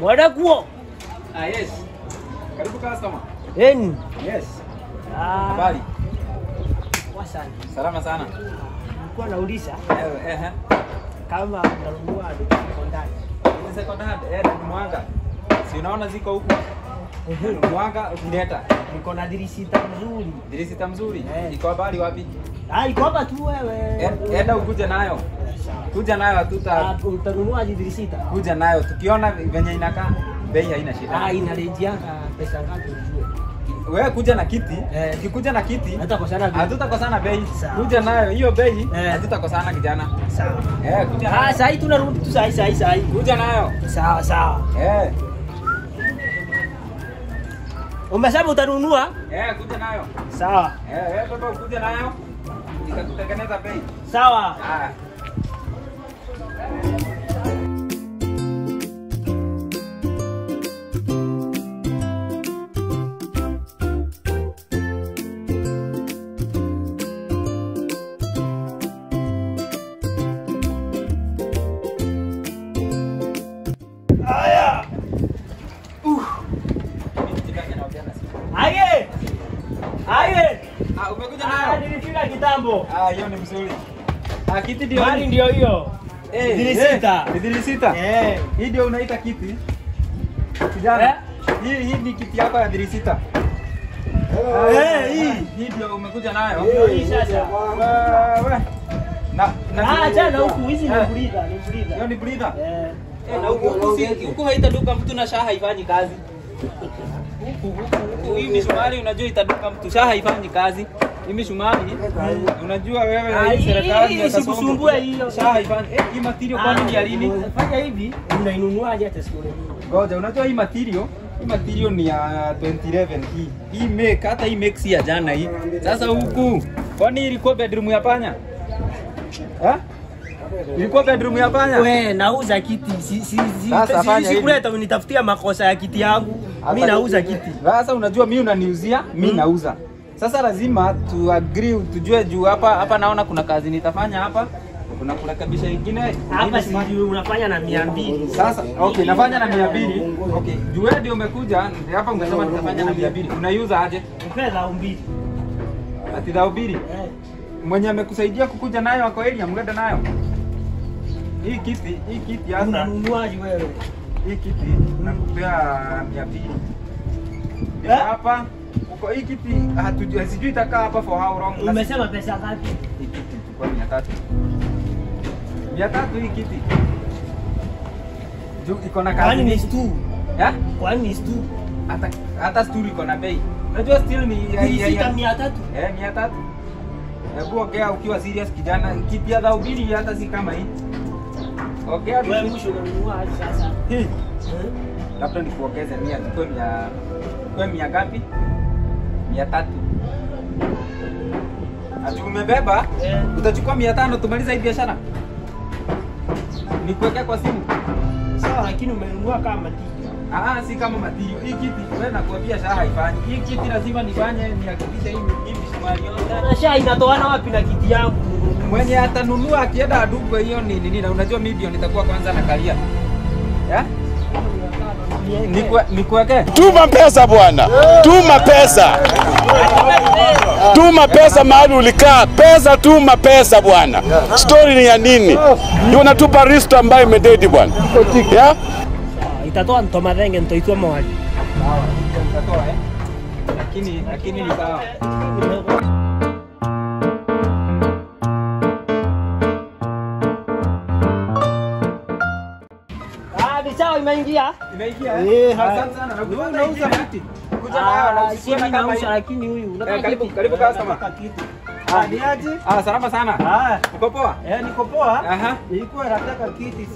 Wadakuo. Yes. Karibu customer. Yes. Habari. Wasani. Salama sana. Nilikuwa nauliza kama unanunua sekondari. Hizi sekondari ni Mwanga. Si unaona ziko huko? Mwanga ukileta. Niko na dirisita mzuri. Dirisita mzuri. Iko habari wapi? Iko hapa tu wewe. Enda ukuje nayo. Kuja nayo utanunua dirisita. Kuja nayo. Tukiona venye inakaa bei haina shida. Inarejianga pesa ngapi ujue? Wewe kuja na kiti, ukikuja na kiti hatutakosana bei. Kuja nayo hiyo bei hatutakosana kijana. Sawa. Kuja nayo. Sasa hii tunarudi tu sasa. Kuja nayo. Sawa. Umesema utanunua? Kuja nayo. Sawa. Baba kuja nayo. Nitakutengeneza bei. Sawa. Umekuja nayo? Nilifika kitambo. Hiyo ni mzuri. Kiti ndio. Mali ndio hiyo. Dirisita. Dirisita. Hii ndio unaita kiti. Kijana. Hii ni kiti yako ya dirisita. Hii ndio umekuja nayo. Hii sasa. Wewe. Jana huku hizi ni breather, Hiyo ni breather. Na huku haitaduka mtu na shaha haifanyi kazi. Hii misumari unajua itaduka mtu, shaha haifanyi kazi. Hii misumari unajua wewe hii serikali isikusumbue hiyo. Shaha haifanyi. Hii material kwa nini ya lini? Fanya hivi, unainunuaje hata skule hii? Ngoja, unajua hii material ni ya 2011 hii. Hii make hata hii make si ya jana hii. Sasa huku kwani ilikuwa bedroom ya panya? Ilikuwa bedroom ya panya? Wewe nauza kiti. Sikuleta unitafutia makosa ya kiti yangu. Mimi nauza kiti. Sasa unajua mimi unaniuzia, mimi nauza. Sasa lazima tu agree tujue juu hapa naona kuna kazi nitafanya hapa. Kuna kurekebisha nyingine. Hapa si unafanya na 200. Sasa nafanya na 200. Juu wewe ndio umekuja hapa ungesema nitafanya na 200. Unaiuza aje? Fedha 200. Ati 200? Mwenye amekusaidia kukuja nayo ako area mngenda nayo. Hii kiti hasa unanunuaje wewe? Hii kiti nakupea 200. Hapa uko hii kiti hatujui sijui itakaa hapa for how long. Umesema pesa ngapi? Hii kiti kwa 300. 300 hii kiti. Juu iko na kazi. Kwani ni stool? Kwani ni stool? Hata stool iko na bei. Unajua still ni 300. 300. Hebu ongea ukiwa serious kijana. Kiti ya 200 hata si kama hii. Wewe mwisho unanunua sasa. Labda nikuongeze 100 kwa 100 ngapi? 300. Ati umebeba? Utachukua 500 tumaliza hii biashara. Nikuwekea kwa simu. Sawa, lakini umenunua kama material. Si kama material. Hii kiti wewe nakwambia shaha haifanyi. Hii kiti lazima nifanye nihakikishe hii misumari yote. Na shaha inatoana wapi na kiti yangu? Mwenye atanunua akienda adupe hiyo ni nini na unajua milioni nitakuwa kwanza na kalia. Nikuweke? Tuma pesa bwana. Tuma pesa. Tuma pesa mahali ulikaa. Tuma pesa bwana. Story ni ya nini? Ndio unatupa risto ambayo imededi bwana. Itatoa ntoma dhenge nitoitwa mahali. Sawa, nitatoa lakini ni sawa. Sawa imeingia? Imeingia. Asante sana. Unauza kiti. Kuja nayo na kama hiyo lakini huyu unataka karibu customer. Ni aje? Salama sana. Uko poa? Niko poa. Nilikuwa nataka kiti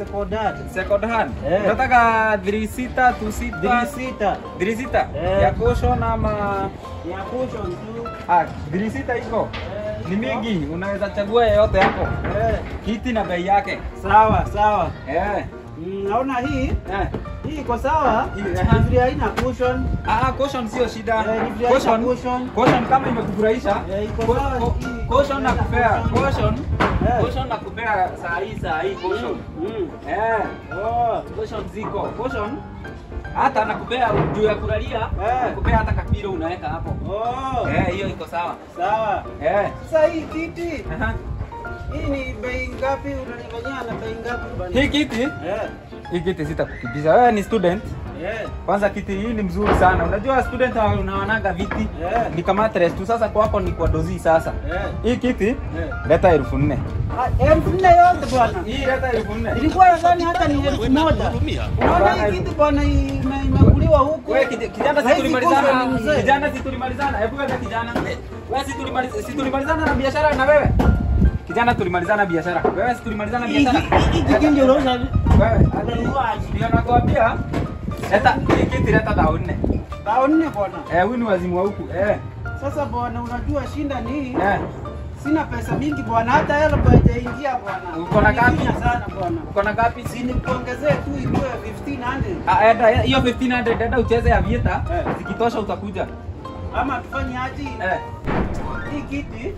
second hand. Unataka 3 sita, 2 sita? 3 sita. Ya cushion ama ya cushion tu? 3 sita iko. Ni mingi, unaweza chagua yote hapo. Kiti na bei yake. Sawa. Naona hii Hii iko sawa? Hii haina cushion. Caution sio shida. Caution. Caution kama imekufurahisha. Iko sawa. Caution nakupea. Caution nakupea saa hii caution. Caution ziko. Caution hata nakupea juu ya kulalia, nakupea hata kapiro unaweka hapo. Hiyo iko sawa. Sawa. Sasa hii kiti. Hii ni bei ngapi? Unanifanyia na bei ngapi bwana? Hii kiti? Hii kiti sitakukibisha. Wewe ni student? Kwanza kiti hii ni mzuri sana. Unajua student unaonaga viti ni kama mattress tu. Sasa kwako ni kwa dozi sasa. Hii kiti leta 1400. 1400 yote bwana. Hii leta 1400. Ilikuwa nadhani hata ni 1000. Unaona hii kiti bwana imekuliwa huko. Wewe kijana si tulimalizana. Hebu wewe kijana. Wewe si tulimalizana na biashara na wewe. Kijana tulimalizana biashara. Wewe si tulimalizana biashara. Hii kiti ndio unauza wewe. Ndio nakwambia. Leta kiti leta 400. 400 bwana. Huyu ni wazimu wa huku. Sasa bwana unajua shinda ni sina pesa mingi bwana, hata hela haijaingia bwana. Uko na ngapi sana bwana? Uko na ngapi? Si nikuongezee tu iwe 1500. Enda hiyo 1500 enda ucheze ya Vieta. Zikitosha utakuja. Ama tufanye aje? Hii kiti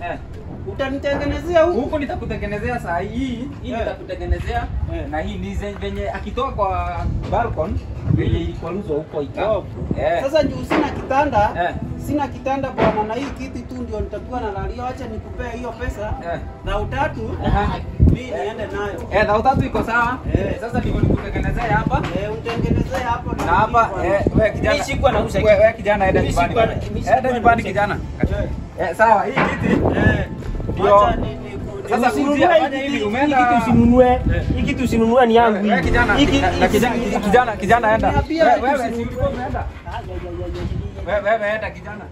utanitengenezea huko? Huko nitakutengenezea saa hii. Hii nitakutengenezea na hii ni venye akitoka kwa balcony venye ilikuwa luzo huko ika. Sasa juu sina kitanda. Sina kitanda bwana, na hii kiti tu ndio nitakuwa nalalia. Acha nikupea hiyo pesa na utatu mimi niende nayo. Na utatu iko sawa. Sasa ndivyo nikutengenezea hapa. Utengenezee hapa na hapa. Wewe kijana. Mimi sikuwa nauza. Wewe kijana enda nyumbani. Enda nyumbani kijana. Sawa, hii kiti ndio. Sasa fanya hivi, umeenda hiki usinunue. Hiki usinunue ni yangu hii. Kijana enda. Wewe si ulikuwa umeenda. Wewe enda kijana.